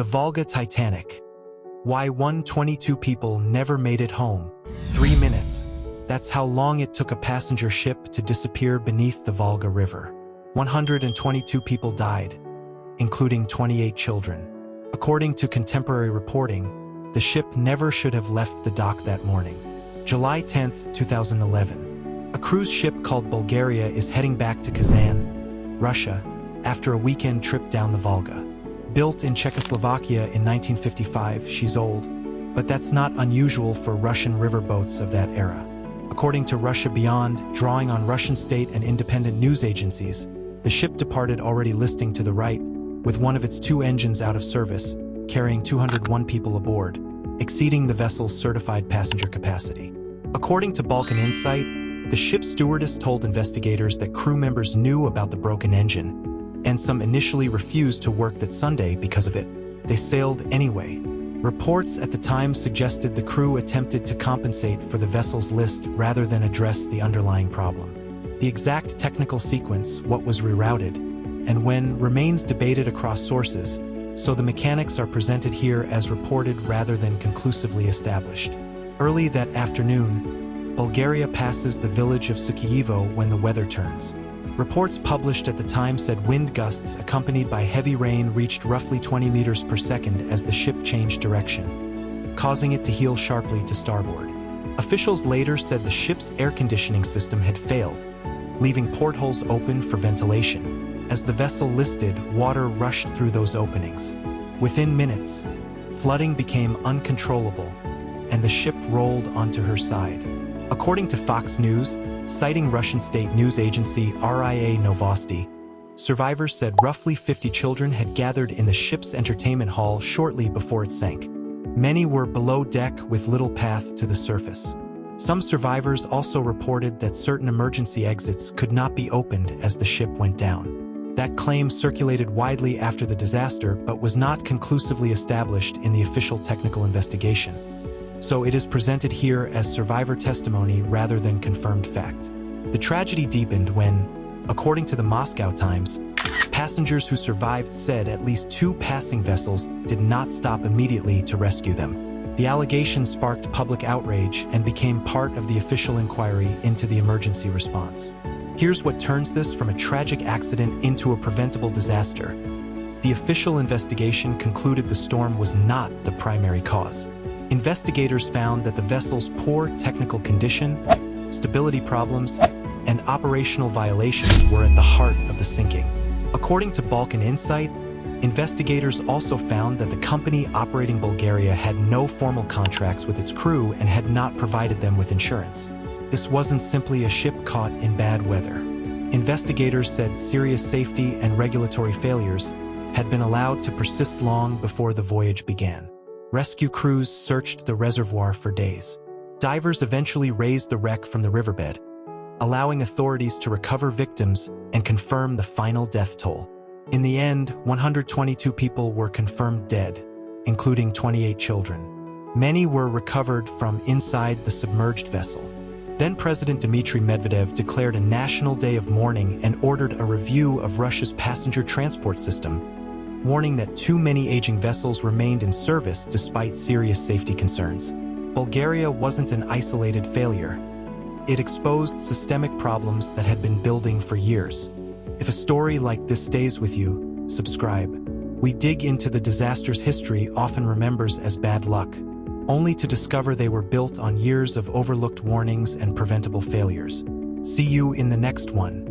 The Volga Titanic. Why 122 people never made it home. 3 minutes. That's how long it took a passenger ship to disappear beneath the Volga River. 122 people died, including 28 children. According to contemporary reporting, the ship never should have left the dock that morning. July 10, 2011. A cruise ship called Bulgaria is heading back to Kazan, Russia, after a weekend trip down the Volga. Built in Czechoslovakia in 1955, she's old, but that's not unusual for Russian riverboats of that era. According to Russia Beyond, drawing on Russian state and independent news agencies, the ship departed already listing to the right, with one of its 2 engines out of service, carrying 201 people aboard, exceeding the vessel's certified passenger capacity. According to Balkan Insight, the ship's stewardess told investigators that crew members knew about the broken engine, and some initially refused to work that Sunday because of it. They sailed anyway. Reports at the time suggested the crew attempted to compensate for the vessel's list rather than address the underlying problem. The exact technical sequence, what was rerouted, and when, remains debated across sources, so the mechanics are presented here as reported rather than conclusively established. Early that afternoon, Bulgaria passes the village of Sukiyevo when the weather turns. Reports published at the time said wind gusts accompanied by heavy rain reached roughly 20 meters per second as the ship changed direction, causing it to heel sharply to starboard. Officials later said the ship's air conditioning system had failed, leaving portholes open for ventilation. As the vessel listed, water rushed through those openings. Within minutes, flooding became uncontrollable, and the ship rolled onto her side. According to Fox News, citing Russian state news agency RIA Novosti, survivors said roughly 50 children had gathered in the ship's entertainment hall shortly before it sank. Many were below deck with little path to the surface. Some survivors also reported that certain emergency exits could not be opened as the ship went down. That claim circulated widely after the disaster but was not conclusively established in the official technical investigation. So it is presented here as survivor testimony rather than confirmed fact. The tragedy deepened when, according to the Moscow Times, passengers who survived said at least 2 passing vessels did not stop immediately to rescue them. The allegation sparked public outrage and became part of the official inquiry into the emergency response. Here's what turns this from a tragic accident into a preventable disaster. The official investigation concluded the storm was not the primary cause. Investigators found that the vessel's poor technical condition, stability problems, and operational violations were at the heart of the sinking. According to Balkan Insight, investigators also found that the company operating Bulgaria had no formal contracts with its crew and had not provided them with insurance. This wasn't simply a ship caught in bad weather. Investigators said serious safety and regulatory failures had been allowed to persist long before the voyage began. Rescue crews searched the reservoir for days. Divers eventually raised the wreck from the riverbed, allowing authorities to recover victims and confirm the final death toll. In the end, 122 people were confirmed dead, including 28 children. Many were recovered from inside the submerged vessel. Then President Dmitry Medvedev declared a national day of mourning and ordered a review of Russia's passenger transport system, warning that too many aging vessels remained in service despite serious safety concerns. Bulgaria wasn't an isolated failure. It exposed systemic problems that had been building for years. If a story like this stays with you, subscribe. We dig into the disasters history often remembers as bad luck, only to discover they were built on years of overlooked warnings and preventable failures. See you in the next one.